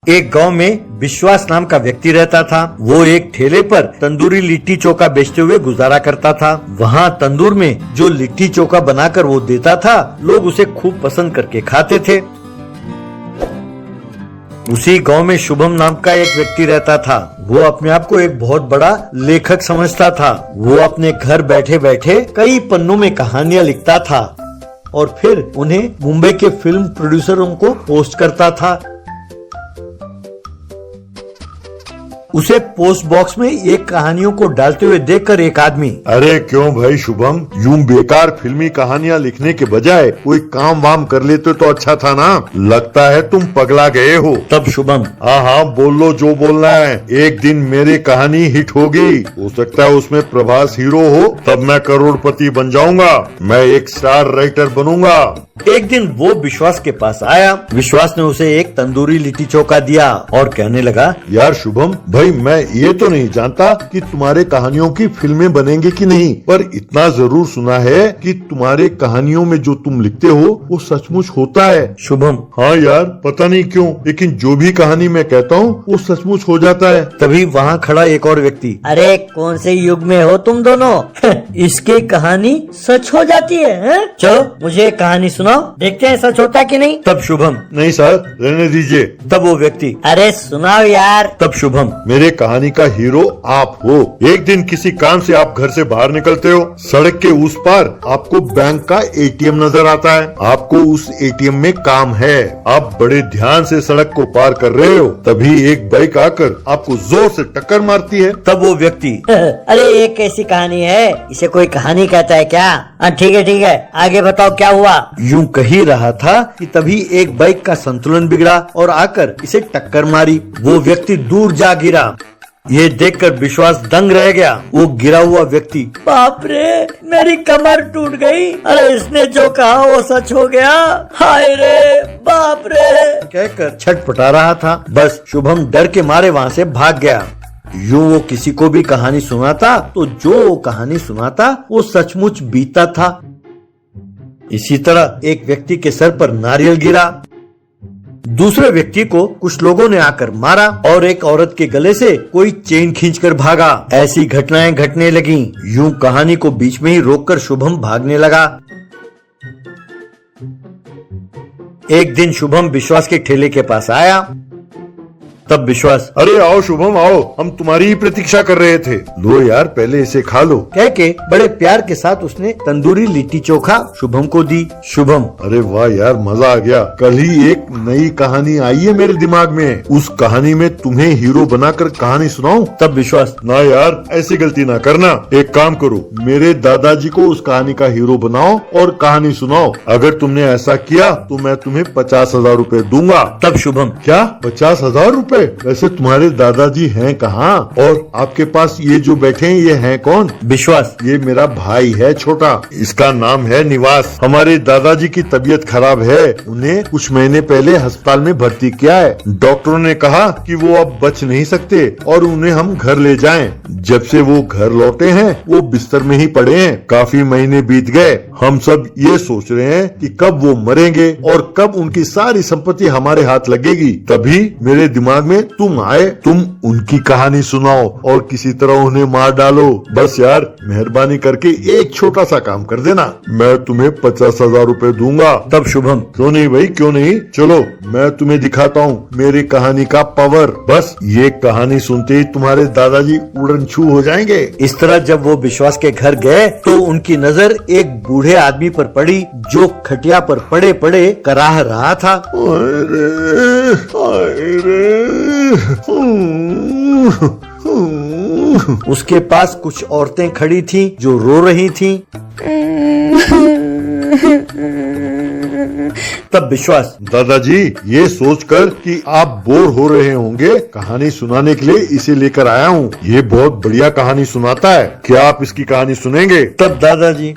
एक गांव में विश्वास नाम का व्यक्ति रहता था। वो एक ठेले पर तंदूरी लिट्टी चोखा बेचते हुए गुजारा करता था। वहाँ तंदूर में जो लिट्टी चोखा बनाकर वो देता था, लोग उसे खूब पसंद करके खाते थे। उसी गांव में शुभम नाम का एक व्यक्ति रहता था। वो अपने आप को एक बहुत बड़ा लेखक समझता था। वो अपने घर बैठे बैठे कई पन्नों में कहानियां लिखता था और फिर उन्हें मुंबई के फिल्म प्रोड्यूसरों को पोस्ट करता था। उसे पोस्ट बॉक्स में एक कहानियों को डालते हुए देखकर एक आदमी, अरे क्यों भाई शुभम, यूं बेकार फिल्मी कहानियां लिखने के बजाय कोई काम वाम कर लेते तो अच्छा था ना। लगता है तुम पगला गए हो। तब शुभम, हाँ बोलो जो बोलना है। एक दिन मेरी कहानी हिट होगी, हो सकता है उसमें प्रभास हीरो हो, तब मैं करोड़पति बन जाऊंगा। मैं एक स्टार राइटर बनूंगा। एक दिन वो विश्वास के पास आया। विश्वास ने उसे एक तंदूरी लिट्टी चोखा दिया और कहने लगा, यार शुभम भाई, मैं ये तो नहीं जानता कि तुम्हारे कहानियों की फिल्में बनेंगी कि नहीं, पर इतना जरूर सुना है कि तुम्हारे कहानियों में जो तुम लिखते हो वो सचमुच होता है। शुभम, हाँ यार, पता नहीं क्यों, लेकिन जो भी कहानी मैं कहता हूँ वो सचमुच हो जाता है। तभी वहाँ खड़ा एक और व्यक्ति, अरे कौन से युग में हो तुम दोनों? इसकी कहानी सच हो जाती है? चलो मुझे एक कहानी सुनाओ, देखते हैं सच होता कि नहीं। तब शुभम, नहीं सर, रहने दीजिए। तब वो व्यक्ति, अरे सुनाओ यार। तब शुभम, मेरे कहानी का हीरो आप हो। एक दिन किसी काम से आप घर से बाहर निकलते हो। सड़क के उस पार आपको बैंक का एटीएम नजर आता है। आपको उस एटीएम में काम है। आप बड़े ध्यान से सड़क को पार कर रहे हो, तभी एक बाइक आकर आपको जोर से टक्कर मारती है। तब वो व्यक्ति, अरे ये कैसी कहानी है? इसे कोई कहानी कहता है क्या? ठीक है, आगे बताओ क्या हुआ। यूं कह ही रहा था कि तभी एक बाइक का संतुलन बिगड़ा और आकर इसे टक्कर मारी। वो व्यक्ति दूर जा गिरा। ये देखकर विश्वास दंग रह गया। वो गिरा हुआ व्यक्ति, बाप रे, मेरी कमर टूट गई। अरे इसने जो कहा वो सच हो गया। हाय रे, बाप रे, कहकर छटपटा रहा था। बस शुभम डर के मारे वहाँ से भाग गया। यूं वो किसी को भी कहानी सुनाता तो जो वो कहानी सुनाता वो सचमुच बीतता था। इसी तरह एक व्यक्ति के सर पर नारियल गिरा। दूसरे व्यक्ति को कुछ लोगों ने आकर मारा और एक औरत के गले से कोई चेन खींचकर भागा। ऐसी घटनाएं घटने लगीं। यूं कहानी को बीच में ही रोककर शुभम भागने लगा। एक दिन शुभम विश्वास के ठेले के पास आया। तब विश्वास, अरे आओ शुभम आओ, हम तुम्हारी ही प्रतीक्षा कर रहे थे। लो यार, पहले इसे खा लो। कह के बड़े प्यार के साथ उसने तंदूरी लिट्टी चोखा शुभम को दी। शुभम, अरे वाह यार, मजा आ गया। कल ही एक नई कहानी आई है मेरे दिमाग में। उस कहानी में तुम्हें हीरो बनाकर कहानी सुनाऊं? तब विश्वास, ना यार, ऐसी गलती ना करना। एक काम करो, मेरे दादाजी को उस कहानी का हीरो बनाओ और कहानी सुनाओ। अगर तुमने ऐसा किया तो मैं तुम्हें 50,000 रूपए दूंगा। तब शुभम, क्या 50,000 रूपए? वैसे तुम्हारे दादाजी हैं कहाँ? और आपके पास ये जो बैठे हैं ये हैं कौन? विश्वास, ये मेरा भाई है छोटा, इसका नाम है निवास। हमारे दादाजी की तबीयत खराब है, उन्हें कुछ महीने पहले अस्पताल में भर्ती किया है। डॉक्टरों ने कहा कि वो अब बच नहीं सकते और उन्हें हम घर ले जाएं। जब से वो घर लौटे हैं वो बिस्तर में ही पड़े हैं। काफी महीने बीत गए। हम सब ये सोच रहे हैं कि कब वो मरेंगे और कब उनकी सारी संपत्ति हमारे हाथ लगेगी। तभी मेरे दिमाग में तुम आए। तुम उनकी कहानी सुनाओ और किसी तरह उन्हें मार डालो। बस यार, मेहरबानी करके एक छोटा सा काम कर देना। मैं तुम्हें 50,000 रूपए दूंगा। तब शुभम, क्यों नहीं भाई, क्यों नहीं। चलो मैं तुम्हें दिखाता हूँ मेरी कहानी का पावर। बस ये कहानी सुनते ही तुम्हारे दादाजी उड़न छू हो जाएंगे। इस तरह जब वो विश्वास के घर गए तो उनकी नजर एक बूढ़े आदमी पर पड़ी जो खटिया पर पड़े पड़े कराह रहा था। उसके पास कुछ औरतें खड़ी थीं जो रो रही थीं। तब विश्वास, दादाजी, ये सोचकर कि आप बोर हो रहे होंगे, कहानी सुनाने के लिए इसे लेकर आया हूँ। ये बहुत बढ़िया कहानी सुनाता है। क्या आप इसकी कहानी सुनेंगे? तब दादाजी,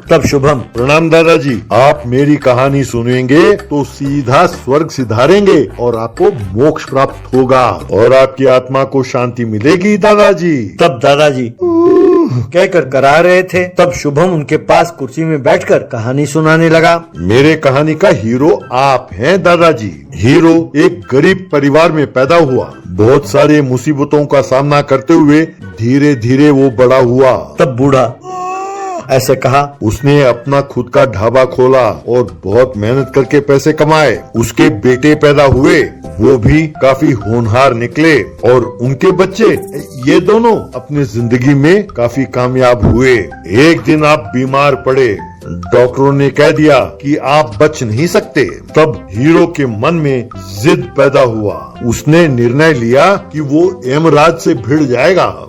तब शुभम, प्रणाम दादाजी। आप मेरी कहानी सुनेंगे तो सीधा स्वर्ग सिधारेंगे और आपको मोक्ष प्राप्त होगा और आपकी आत्मा को शांति मिलेगी दादाजी। तब दादाजी, कहकर करा रहे थे। तब शुभम उनके पास कुर्सी में बैठकर कहानी सुनाने लगा। मेरे कहानी का हीरो आप हैं दादाजी। हीरो एक गरीब परिवार में पैदा हुआ। बहुत सारे मुसीबतों का सामना करते हुए धीरे धीरे वो बड़ा हुआ। तब बूढ़ा ऐसे कहा, उसने अपना खुद का ढाबा खोला और बहुत मेहनत करके पैसे कमाए। उसके बेटे पैदा हुए, वो भी काफी होनहार निकले और उनके बच्चे, ये दोनों अपनी जिंदगी में काफी कामयाब हुए। एक दिन आप बीमार पड़े, डॉक्टरों ने कह दिया कि आप बच नहीं सकते। तब हीरो के मन में जिद पैदा हुआ। उसने निर्णय लिया कि वो यमराज से भिड़ जाएगा।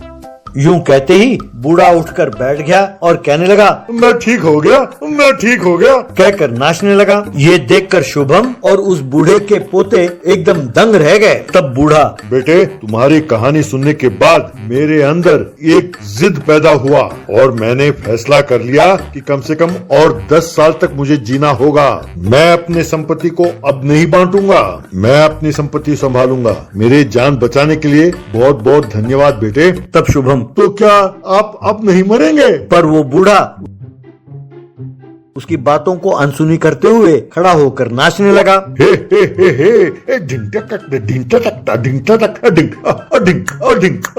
यूं कहते ही बूढ़ा उठकर बैठ गया और कहने लगा, मैं ठीक हो गया, मैं ठीक हो गया, कहकर नाचने लगा। ये देखकर शुभम और उस बूढ़े के पोते एकदम दंग रह गए। तब बूढ़ा, बेटे तुम्हारी कहानी सुनने के बाद मेरे अंदर एक जिद पैदा हुआ और मैंने फैसला कर लिया कि कम से कम और 10 साल तक मुझे जीना होगा। मैं अपने संपत्ति को अब नहीं बांटूंगा, मैं अपनी संपत्ति संभालूंगा। मेरे जान बचाने के लिए बहुत बहुत धन्यवाद बेटे। तब शुभम, तो क्या आप अब नहीं मरेंगे? पर वो बूढ़ा उसकी बातों को अनसुनी करते हुए खड़ा होकर नाचने लगा। हे हे हे हे ढिंग टक ढिंग टक ढिंग टक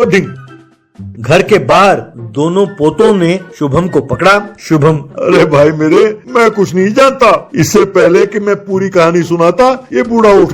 ढिंग। घर के बाहर दोनों पोतों ने शुभम को पकड़ा। शुभम, अरे भाई मेरे, मैं कुछ नहीं जानता। इससे पहले कि मैं पूरी कहानी सुनाता, ये बूढ़ा उठ